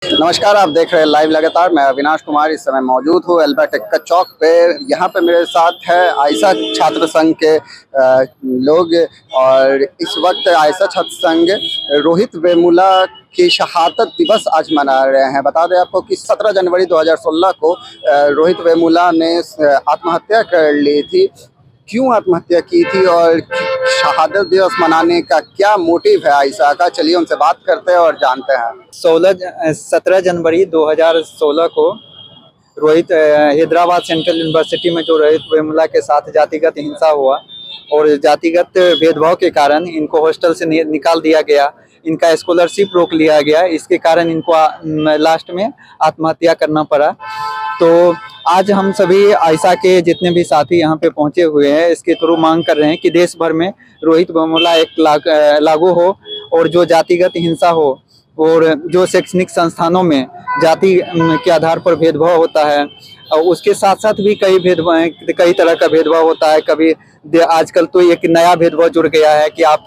नमस्कार, आप देख रहे हैं लाइव लगातार। मैं अविनाश कुमार इस समय मौजूद हूँ अल्बर्ट एक्का चौक पे। यहाँ पे मेरे साथ है आयशा छात्र संघ के लोग और इस वक्त आयशा छात्र संघ रोहित वेमुला की शहादत दिवस आज मना रहे हैं। बता दें आपको कि 17 जनवरी 2016 को रोहित वेमुला ने आत्महत्या कर ली थी। क्यों आत्महत्या की थी और शहादत दिवस मनाने का क्या मोटिव है आयशा का, चलिए उनसे बात करते हैं और जानते हैं। 17 जनवरी 2016 को रोहित हैदराबाद सेंट्रल यूनिवर्सिटी में जो रोहित वेमुला के साथ जातिगत हिंसा हुआ और जातिगत भेदभाव के कारण इनको हॉस्टल से निकाल दिया गया, इनका स्कॉलरशिप रोक लिया गया। इसके कारण इनको लास्ट में आत्महत्या करना पड़ा। तो आज हम सभी आयशा के जितने भी साथी यहाँ पे पहुँचे हुए हैं, इसके थ्रू मांग कर रहे हैं कि देश भर में रोहित वेमुला एक्ट लागू हो और जो जातिगत हिंसा हो और जो शैक्षणिक संस्थानों में जाति के आधार पर भेदभाव होता है और उसके साथ साथ भी कई तरह का भेदभाव होता है। कभी आजकल तो एक नया भेदभाव जुड़ गया है कि आप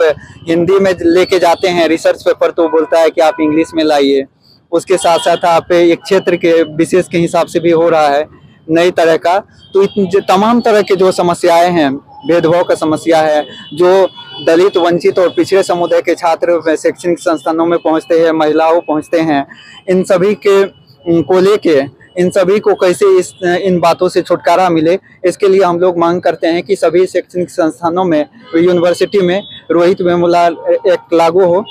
हिंदी में लेके जाते हैं रिसर्च पेपर तो बोलता है कि आप इंग्लिश में लाइए। उसके साथ साथ आप एक क्षेत्र के विशेष के हिसाब से भी हो रहा है नई तरह का। तो तमाम तरह के जो समस्याएं हैं, भेदभाव का समस्या है, जो दलित वंचित और पिछड़े समुदाय के छात्र शैक्षणिक संस्थानों में पहुंचते हैं, महिलाओं पहुंचते हैं, इन सभी को लेके इन सभी को कैसे इन बातों से छुटकारा मिले, इसके लिए हम लोग मांग करते हैं कि सभी शैक्षणिक संस्थानों में, यूनिवर्सिटी में रोहित वेमुला एक्ट लागू हो।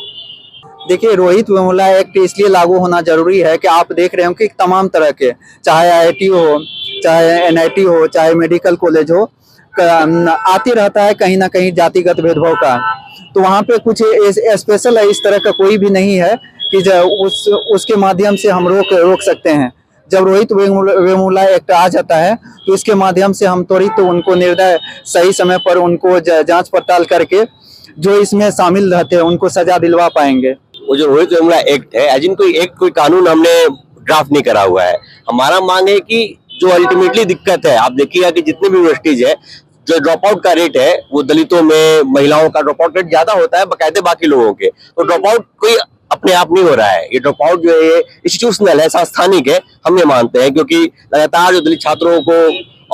देखिए, रोहित वेमुला एक्ट इसलिए लागू होना जरूरी है कि आप देख रहे हो कि तमाम तरह के, चाहे आईआईटी हो, चाहे एनआईटी हो, चाहे मेडिकल कॉलेज हो, आती रहता है कहीं ना कहीं जातिगत भेदभाव का। तो वहाँ पे कुछ स्पेशल है, इस तरह का कोई भी नहीं है कि उसके माध्यम से हम रोक सकते हैं। जब रोहित वेमुला एक्ट आ जाता है तो इसके माध्यम से हम त्वरित उनको निर्दय सही समय पर उनको जांच पड़ताल करके जो इसमें शामिल रहते हैं उनको सजा दिलवा पाएंगे। वो जो रोहित वेमुला एक्ट है, एज इन कोई कानून हमने ड्राफ्ट नहीं करा हुआ है। हमारा मांग है कि जो अल्टीमेटली दिक्कत है, आप देखिएगा कि जितने भी यूनिवर्सिटीज है, जो ड्रॉप आउट का रेट है वो दलितों में, महिलाओं का ड्रॉप आउट रेट ज्यादा होता है बकायदे बाकी लोगों के। तो ड्रॉप आउट कोई अपने आप नहीं हो रहा है, ये ड्रॉप आउट जो है ये इंस्टीट्यूशनल है, संस्थानिक है, हम ये मानते हैं। क्योंकि लगातार जो दलित छात्रों को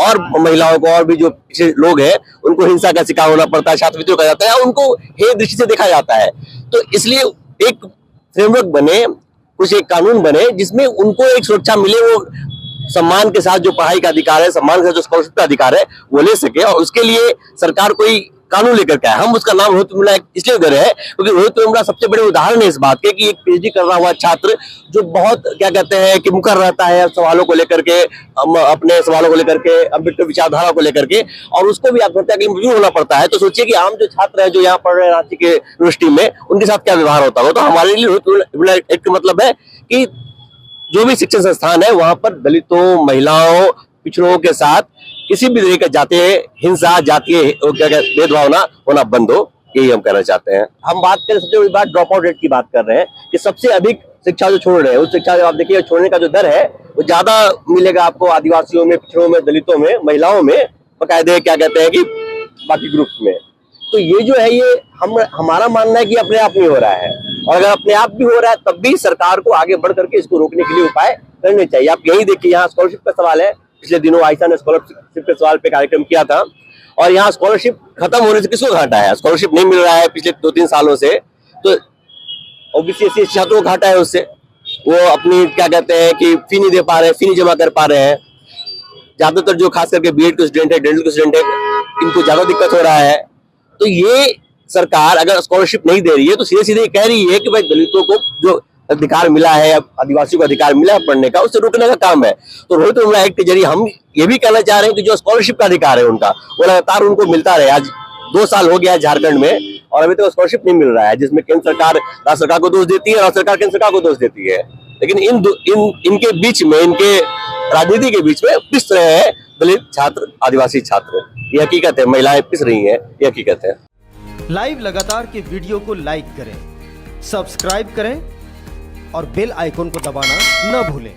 और महिलाओं को और भी जो पिछले लोग हैं उनको हिंसा का शिकार होना पड़ता है, छात्रवृत्ति कहा जाता है, उनको हे दृष्टि से देखा जाता है। तो इसलिए एक फ्रेमवर्क बने, कुछ एक कानून बने जिसमें उनको एक सुरक्षा मिले, वो सम्मान के साथ जो पढ़ाई का अधिकार है, सम्मान के साथ जो स्कॉलरशिप का अधिकार है वो ले सके। और उसके लिए सरकार कोई कानून लेकर के आए। हम उसका नाम रोहित वेमुला इसलिए दे रहे हैं क्योंकि रोहित वेमुला सबसे बड़े उदाहरण है इस बात के कि एक पीएचडी कर रहा हुआ छात्र जो बहुत क्या कहते हैं कि मुकर रहता है सवालों को लेकर के, अपने सवालों को लेकर के, अम्बेडकर विचारधारा को लेकर के, और उसको भी आत्महत्या के लिए मजबूर होना पड़ता है। तो सोचिए कि आम जो छात्र है जो यहाँ पढ़ रहे हैं रांची के यूनिवर्सिटी में, उनके साथ क्या व्यवहार होता हो। तो हमारे लिए रोहित वेमुला एक्ट का मतलब है कि जो भी शिक्षण संस्थान है वहां पर दलितों, महिलाओं, पिछड़ों के साथ किसी भी तरह का जातीय हिंसा, जातीय भेदभाव होना बंद हो, यही हम कहना चाहते हैं। हम बात करें सबसे बड़ी बात ड्रॉप आउट रेट की बात कर रहे हैं कि सबसे अधिक शिक्षा जो छोड़ रहे हैं, उस शिक्षा जो आप देखिए छोड़ने का जो दर है वो ज्यादा मिलेगा आपको आदिवासियों में, पिछड़ों में, दलितों में, महिलाओं में, बकायदे क्या कहते हैं कि बाकी ग्रुप्स में। तो ये जो है ये हमारा मानना है कि अपने आप नहीं हो रहा है, और अगर अपने आप भी हो रहा है तब भी सरकार को आगे बढ़ करके इसको रोकने के लिए उपाय करने चाहिए। आप यही देखिए, यहाँ स्कॉलरशिप का सवाल है। पिछले दिनों आयशा ने स्कॉलरशिप के सवाल पे कार्यक्रम किया था और यहाँ स्कॉलरशिप खत्म होने से किसको घाटा है? स्कॉलरशिप नहीं मिल रहा है पिछले 2-3 सालों से, तो ओबीसी एससी छात्रों को घाटा है उससे। वो अपनी क्या कहते हैं कि फी नहीं दे पा रहे हैं, फी नहीं जमा कर पा रहे हैं। ज्यादातर जो खास करके बीएड के स्टूडेंट है, डेंटल के स्टूडेंट है, इनको ज्यादा दिक्कत हो रहा है। तो ये सरकार अगर स्कॉलरशिप नहीं दे रही है तो सीधे सीधे कह रही है कि भाई दलितों को जो अधिकार मिला है, आदिवासियों को अधिकार मिला है पढ़ने का, उससे रोकने का काम है। तो रोहित वेमुला एक्ट के जरिए हम ये भी कहना चाह रहे हैं कि जो स्कॉलरशिप का अधिकार है उनका, वो लगातार उनको मिलता रहे। आज 2 साल हो गया है झारखंड में और अभी तक स्कॉलरशिप नहीं मिल रहा है, जिसमें केंद्र सरकार राज्य सरकार को दोष देती है, राज्य सरकार केंद्र सरकार को दोष देती है। लेकिन इनके बीच में, इनके राजनीति के बीच में पिस रहे हैं दलित छात्र, आदिवासी छात्र। ये हकीकत है, महिलाएं पिस रही है, ये हकीकत है। लाइव लगातार के वीडियो को लाइक करें, सब्सक्राइब करें और बेल आइकन को दबाना न भूलें।